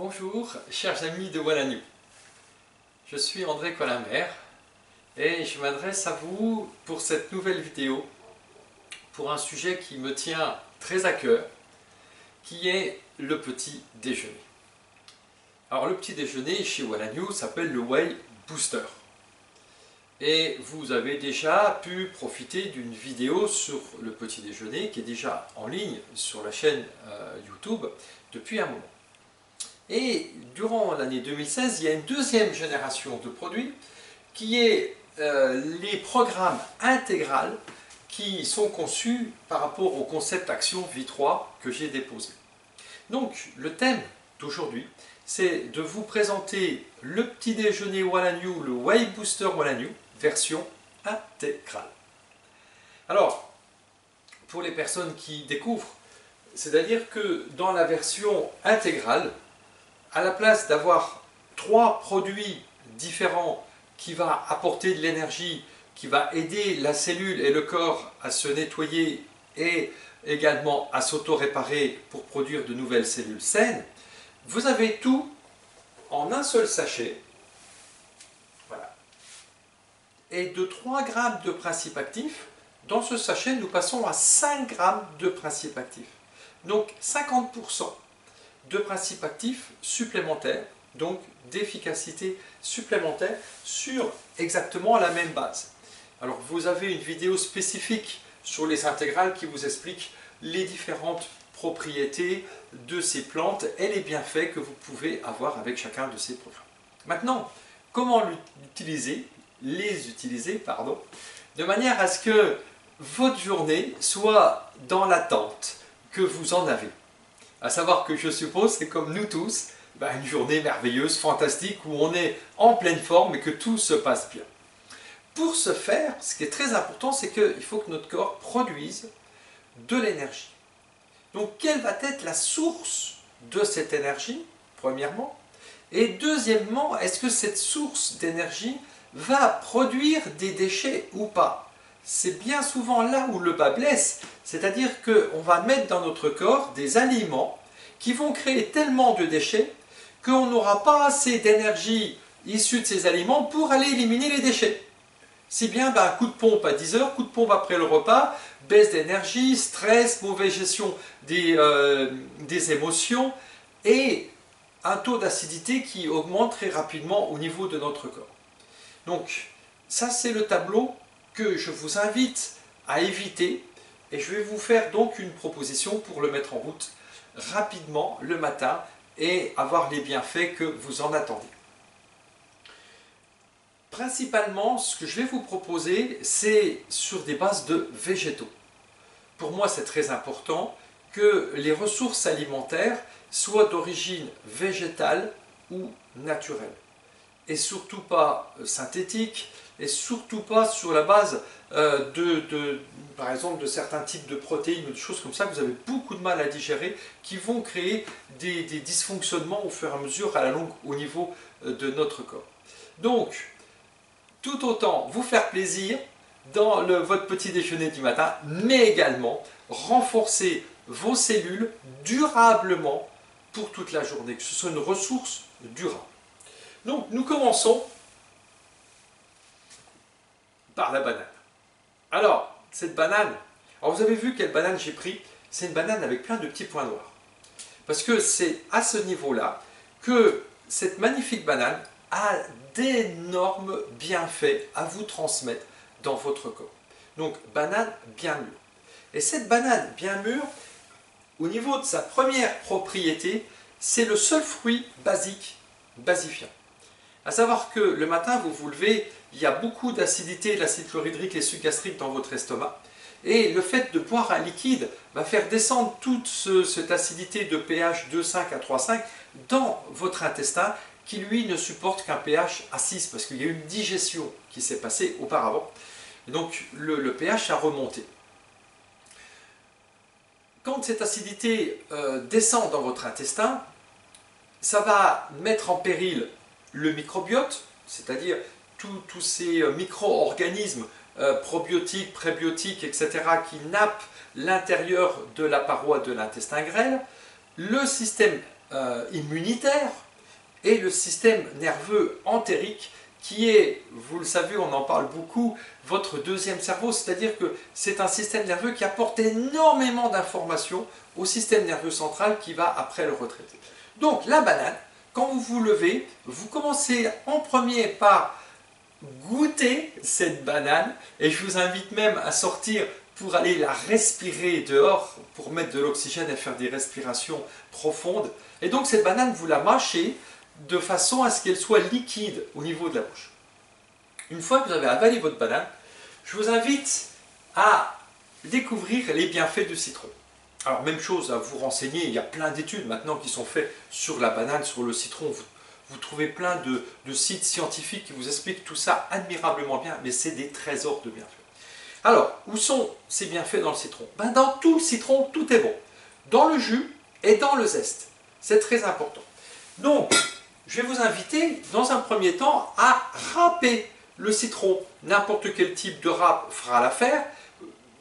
Bonjour, chers amis de Walanew. Je suis André Colamer et je m'adresse à vous pour cette nouvelle vidéo pour un sujet qui me tient très à cœur, qui est le petit déjeuner. Alors le petit déjeuner chez Walanew s'appelle le Whey Booster. Et vous avez déjà pu profiter d'une vidéo sur le petit déjeuner qui est déjà en ligne sur la chaîne YouTube depuis un moment. Et durant l'année 2016, il y a une deuxième génération de produits qui est les programmes intégral qui sont conçus par rapport au concept Action Vie 3 que j'ai déposé. Donc le thème d'aujourd'hui, c'est de vous présenter le petit déjeuner Walanew, le Whey Booster Walanew, version intégrale. Alors, pour les personnes qui découvrent, c'est-à-dire que dans la version intégrale, à la place d'avoir 3 produits différents qui vont apporter de l'énergie, qui va aider la cellule et le corps à se nettoyer et également à s'auto-réparer pour produire de nouvelles cellules saines, vous avez tout en un seul sachet. Voilà. Et de 3 grammes de principes actifs, dans ce sachet, nous passons à 5 grammes de principes actifs. Donc 50% de principes actifs supplémentaires, donc d'efficacité supplémentaire sur exactement la même base. Alors vous avez une vidéo spécifique sur les intégrales qui vous explique les différentes propriétés de ces plantes et les bienfaits que vous pouvez avoir avec chacun de ces programmes. Maintenant, comment les utiliser, de manière à ce que votre journée soit dans l'attente que vous en avez. À savoir que je suppose, c'est comme nous tous, une journée merveilleuse, fantastique, où on est en pleine forme et que tout se passe bien. Pour ce faire, ce qui est très important, c'est qu'il faut que notre corps produise de l'énergie. Donc, quelle va être la source de cette énergie, premièrement? Et deuxièmement, est-ce que cette source d'énergie va produire des déchets ou pas? C'est bien souvent là où le bas blesse, c'est-à-dire qu'on va mettre dans notre corps des aliments qui vont créer tellement de déchets qu'on n'aura pas assez d'énergie issue de ces aliments pour aller éliminer les déchets. Si bien, coup de pompe à 10 heures, coup de pompe après le repas, baisse d'énergie, stress, mauvaise gestion des émotions et un taux d'acidité qui augmente très rapidement au niveau de notre corps. Donc, ça c'est le tableau que je vous invite à éviter et je vais vous faire donc une proposition pour le mettre en route rapidement le matin et avoir les bienfaits que vous en attendez. Principalement, ce que je vais vous proposer, c'est sur des bases de végétaux. Pour moi, c'est très important que les ressources alimentaires soient d'origine végétale ou naturelle. Et surtout pas synthétique, et surtout pas sur la base par exemple de certains types de protéines ou de choses comme ça que vous avez beaucoup de mal à digérer, qui vont créer des dysfonctionnements au fur et à mesure à la longue au niveau de notre corps. Donc, tout autant vous faire plaisir dans votre petit déjeuner du matin, mais également renforcer vos cellules durablement pour toute la journée, que ce soit une ressource durable. Donc nous commençons par la banane. Alors, cette banane, vous avez vu quelle banane j'ai pris? C'est une banane avec plein de petits points noirs. Parce que c'est à ce niveau-là que cette magnifique banane a d'énormes bienfaits à vous transmettre dans votre corps. Donc, banane bien mûre. Et cette banane bien mûre, au niveau de sa première propriété, c'est le seul fruit basique, basifiant. À savoir que le matin, vous vous levez, il y a beaucoup d'acidité, de l'acide chlorhydrique, les sucs gastriques dans votre estomac. Et le fait de boire un liquide va faire descendre toute cette acidité de pH 2,5 à 3,5 dans votre intestin qui, lui, ne supporte qu'un pH à 6 parce qu'il y a eu une digestion qui s'est passée auparavant. Et donc, le pH a remonté. Quand cette acidité descend dans votre intestin, ça va mettre en péril le microbiote, c'est-à-dire tous ces micro-organismes probiotiques, prébiotiques, etc. qui nappent l'intérieur de la paroi de l'intestin grêle, le système immunitaire et le système nerveux entérique qui est, vous le savez, on en parle beaucoup, votre deuxième cerveau, c'est-à-dire que c'est un système nerveux qui apporte énormément d'informations au système nerveux central qui va après le retraiter. Donc la banane, quand vous vous levez, vous commencez en premier par goûter cette banane et je vous invite même à sortir pour aller la respirer dehors, pour mettre de l'oxygène et faire des respirations profondes. Et donc cette banane, vous la mâchez de façon à ce qu'elle soit liquide au niveau de la bouche. Une fois que vous avez avalé votre banane, je vous invite à découvrir les bienfaits du citron. Alors même chose, à vous renseigner, il y a plein d'études maintenant qui sont faites sur la banane, sur le citron. Vous trouvez plein de sites scientifiques qui vous expliquent tout ça admirablement bien, mais c'est des trésors de bienfaits. Alors, où sont ces bienfaits dans le citron? Dans tout le citron, tout est bon. Dans le jus et dans le zeste. C'est très important. Donc, je vais vous inviter, dans un premier temps, à râper le citron. N'importe quel type de râpe fera l'affaire.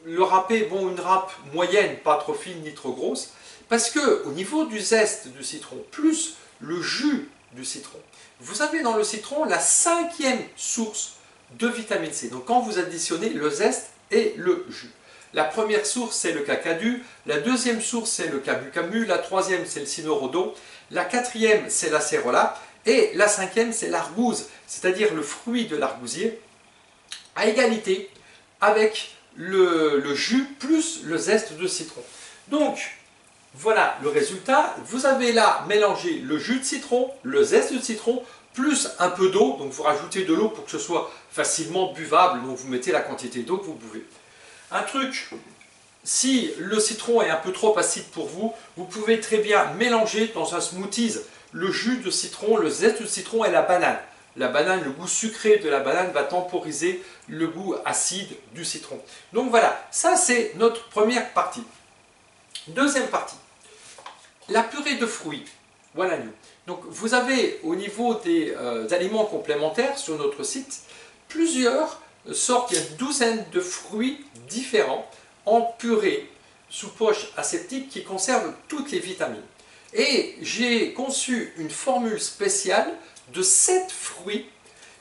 Le râpé, bon, une râpe moyenne, pas trop fine ni trop grosse, parce que au niveau du zeste du citron, plus le jus du citron, vous avez dans le citron la 5e source de vitamine C. Donc quand vous additionnez le zeste et le jus. La première source, c'est le cacadu, la deuxième source, c'est le camu-camu, la troisième, c'est le cynorrhodon, la quatrième, c'est l'acérola, et la cinquième, c'est l'argouze, c'est-à-dire le fruit de l'argousier, à égalité avec le jus plus le zeste de citron. Donc, voilà le résultat. Vous avez là mélangé le jus de citron, le zeste de citron, plus un peu d'eau. Donc, vous rajoutez de l'eau pour que ce soit facilement buvable. Donc, vous mettez la quantité d'eau que vous buvez. Un truc, si le citron est un peu trop acide pour vous, vous pouvez très bien mélanger dans un smoothies le jus de citron, le zeste de citron et la banane. La banane, le goût sucré de la banane va temporiser le goût acide du citron. Donc voilà, ça c'est notre première partie. Deuxième partie, la purée de fruits. Voilà nous. Donc vous avez au niveau des aliments complémentaires sur notre site plusieurs sortes, il y a une douzaine de fruits différents en purée sous poche aseptique qui conservent toutes les vitamines. Et j'ai conçu une formule spéciale de 7 fruits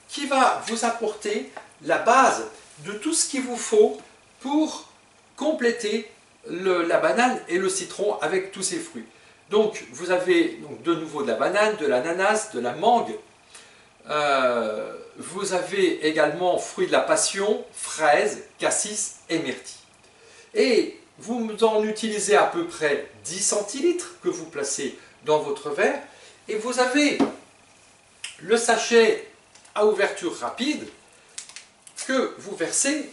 qui va vous apporter la base de tout ce qu'il vous faut pour compléter la banane et le citron avec tous ces fruits. Donc vous avez de nouveau de la banane, de l'ananas, de la mangue, vous avez également fruits de la passion, fraises, cassis et myrtille. Et vous en utilisez à peu près 10 centilitres que vous placez dans votre verre et vous avez le sachet à ouverture rapide que vous versez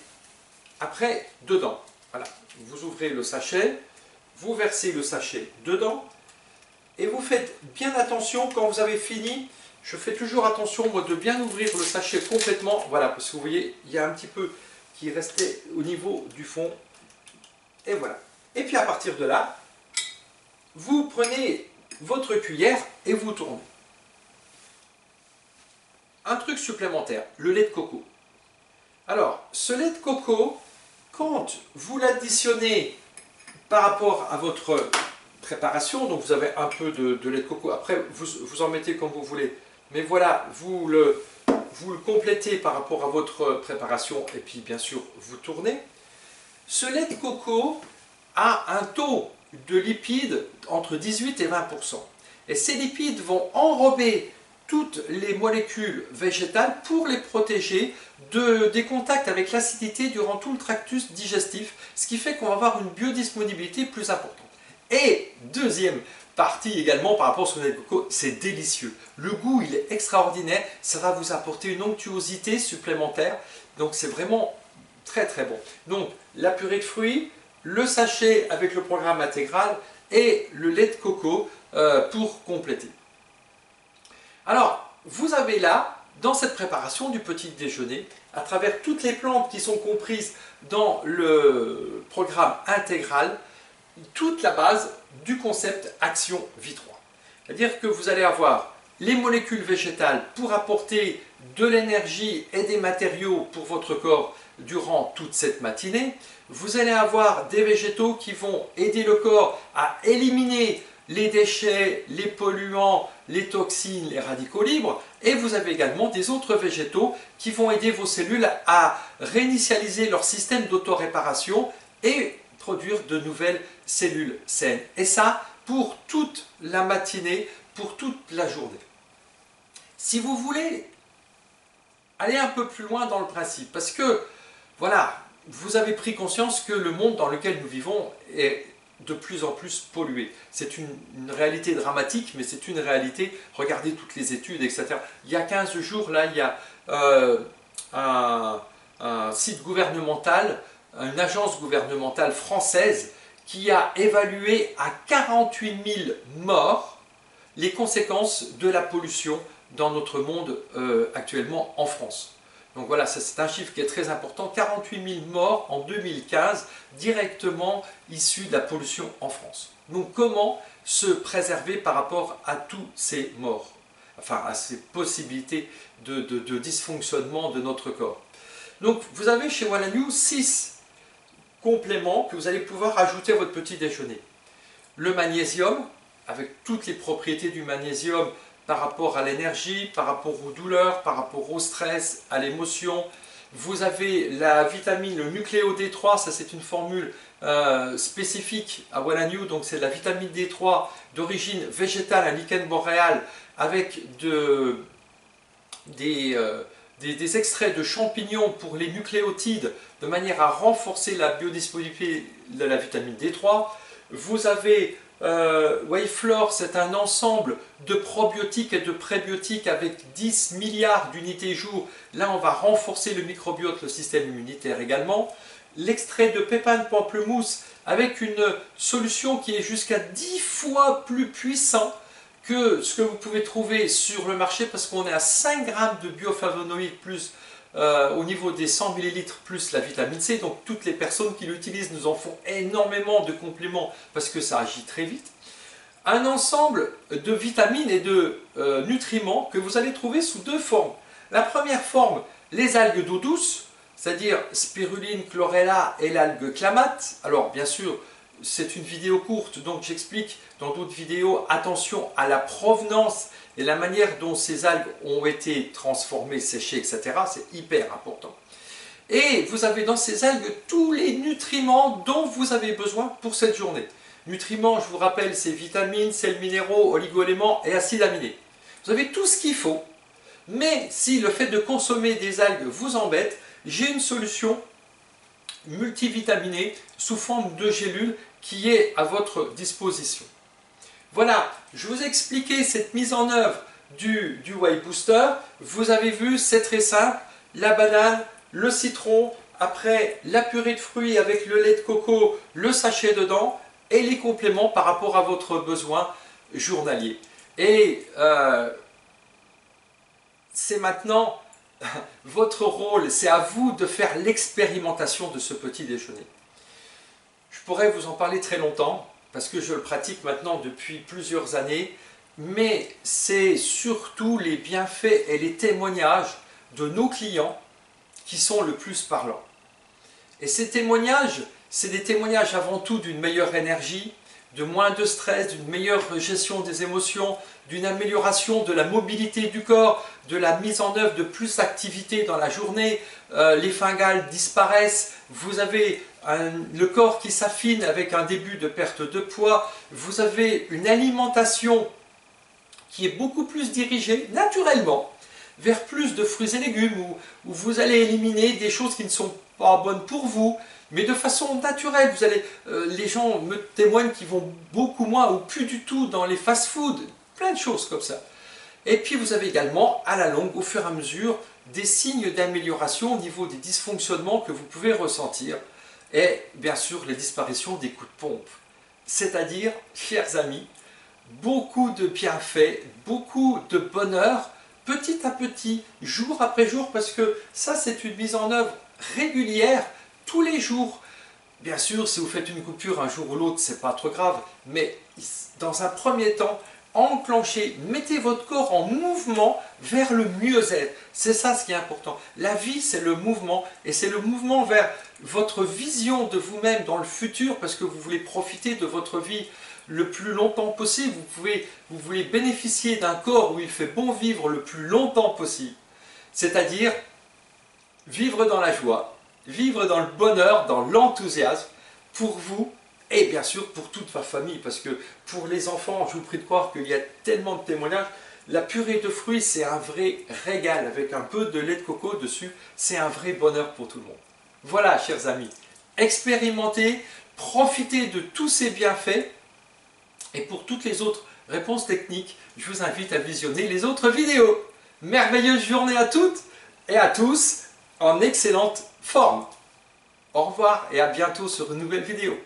après dedans. Voilà, vous ouvrez le sachet, vous versez le sachet dedans et vous faites bien attention quand vous avez fini. Je fais toujours attention moi de bien ouvrir le sachet complètement, voilà, parce que vous voyez, il y a un petit peu qui restait au niveau du fond. Et voilà. Et puis à partir de là, vous prenez votre cuillère et vous tournez. Un truc supplémentaire, le lait de coco. Alors, ce lait de coco, quand vous l'additionnez par rapport à votre préparation, donc vous avez un peu de lait de coco, après vous en mettez comme vous voulez, mais voilà, vous le complétez par rapport à votre préparation et puis bien sûr vous tournez. Ce lait de coco a un taux de lipides entre 18 et 20%. Et ces lipides vont enrober toutes les molécules végétales pour les protéger des contacts avec l'acidité durant tout le tractus digestif, ce qui fait qu'on va avoir une biodisponibilité plus importante. Et deuxième partie également par rapport au lait de coco, c'est délicieux. Le goût, il est extraordinaire, ça va vous apporter une onctuosité supplémentaire, donc c'est vraiment très très bon. Donc la purée de fruits, le sachet avec le programme intégral et le lait de coco pour compléter. Alors, vous avez là, dans cette préparation du petit déjeuner, à travers toutes les plantes qui sont comprises dans le programme intégral, toute la base du concept Action Vie 3. C'est-à-dire que vous allez avoir les molécules végétales pour apporter de l'énergie et des matériaux pour votre corps durant toute cette matinée. Vous allez avoir des végétaux qui vont aider le corps à éliminer les déchets, les polluants, les toxines, les radicaux libres, et vous avez également des autres végétaux qui vont aider vos cellules à réinitialiser leur système d'autoréparation et produire de nouvelles cellules saines. Et ça, pour toute la matinée, pour toute la journée. Si vous voulez aller un peu plus loin dans le principe, parce que, voilà, vous avez pris conscience que le monde dans lequel nous vivons est de plus en plus pollué. C'est une réalité dramatique, mais c'est une réalité. Regardez toutes les études, etc. Il y a 15 jours, là, il y a un site gouvernemental, une agence gouvernementale française qui a évalué à 48 000 morts les conséquences de la pollution dans notre monde actuellement en France. Donc voilà, c'est un chiffre qui est très important, 48 000 morts en 2015 directement issus de la pollution en France. Donc comment se préserver par rapport à tous ces morts, enfin à ces possibilités de dysfonctionnement de notre corps. Donc vous avez chez Voilà New 6 compléments que vous allez pouvoir ajouter à votre petit déjeuner. Le magnésium, avec toutes les propriétés du magnésium par rapport à l'énergie, par rapport aux douleurs, par rapport au stress, à l'émotion. Vous avez la vitamine, le nucléo D3, ça c'est une formule spécifique à Voilà New, donc c'est la vitamine D3 d'origine végétale à lichen boréal avec des extraits de champignons pour les nucléotides de manière à renforcer la biodisponibilité de la vitamine D3. Vous avez Wayflore, c'est un ensemble de probiotiques et de prébiotiques avec 10 milliards d'unités jour. Là, on va renforcer le microbiote, le système immunitaire également. L'extrait de pépins de pamplemousse avec une solution qui est jusqu'à 10 fois plus puissant que ce que vous pouvez trouver sur le marché parce qu'on est à 5 grammes de bioflavonoïdes plus au niveau des 100 ml plus la vitamine C, donc toutes les personnes qui l'utilisent nous en font énormément de compléments parce que ça agit très vite. Un ensemble de vitamines et de nutriments que vous allez trouver sous deux formes. La première forme, les algues d'eau douce, c'est-à-dire spiruline, chlorella et l'algue clamate. Alors bien sûr, c'est une vidéo courte, donc j'explique dans d'autres vidéos, attention à la provenance et la manière dont ces algues ont été transformées, séchées, etc. C'est hyper important. Et vous avez dans ces algues tous les nutriments dont vous avez besoin pour cette journée. Nutriments, je vous rappelle, c'est vitamines, sels minéraux, oligo-éléments et acides aminés. Vous avez tout ce qu'il faut, mais si le fait de consommer des algues vous embête, j'ai une solution multivitaminée sous forme de gélules qui est à votre disposition. Voilà, je vous ai expliqué cette mise en œuvre du Whey Booster. Vous avez vu, c'est très simple. La banane, le citron, après la purée de fruits avec le lait de coco, le sachet dedans et les compléments par rapport à votre besoin journalier. Et c'est maintenant votre rôle, c'est à vous de faire l'expérimentation de ce petit déjeuner. Je pourrais vous en parler très longtemps, parce que je le pratique maintenant depuis plusieurs années, mais c'est surtout les bienfaits et les témoignages de nos clients qui sont le plus parlants. Et ces témoignages, c'est des témoignages avant tout d'une meilleure énergie, de moins de stress, d'une meilleure gestion des émotions, d'une amélioration de la mobilité du corps, de la mise en œuvre de plus d'activité dans la journée, les fringales disparaissent, vous avez le corps qui s'affine avec un début de perte de poids, vous avez une alimentation qui est beaucoup plus dirigée naturellement vers plus de fruits et légumes, où vous allez éliminer des choses qui ne sont pas bonnes pour vous, mais de façon naturelle. Vous allez, les gens me témoignent qu'ils vont beaucoup moins ou plus du tout dans les fast-foods, plein de choses comme ça. Et puis vous avez également, à la longue, au fur et à mesure, des signes d'amélioration au niveau des dysfonctionnements que vous pouvez ressentir. Et bien sûr, les disparitions des coups de pompe. C'est-à-dire, chers amis, beaucoup de bienfaits, beaucoup de bonheur, petit à petit, jour après jour, parce que ça, c'est une mise en œuvre régulière, tous les jours. Bien sûr, si vous faites une coupure un jour ou l'autre, c'est pas trop grave, mais dans un premier temps, enclenchez, mettez votre corps en mouvement vers le mieux-être. C'est ça ce qui est important. La vie, c'est le mouvement, et c'est le mouvement vers votre vision de vous-même dans le futur, parce que vous voulez profiter de votre vie le plus longtemps possible. Vous voulez bénéficier d'un corps où il fait bon vivre le plus longtemps possible. C'est-à-dire vivre dans la joie, vivre dans le bonheur, dans l'enthousiasme, pour vous, et bien sûr pour toute ma famille, parce que pour les enfants, je vous prie de croire qu'il y a tellement de témoignages. La purée de fruits, c'est un vrai régal, avec un peu de lait de coco dessus, c'est un vrai bonheur pour tout le monde. Voilà, chers amis, expérimentez, profitez de tous ces bienfaits, et pour toutes les autres réponses techniques, je vous invite à visionner les autres vidéos. Merveilleuse journée à toutes et à tous, en excellente forme. Au revoir et à bientôt sur une nouvelle vidéo.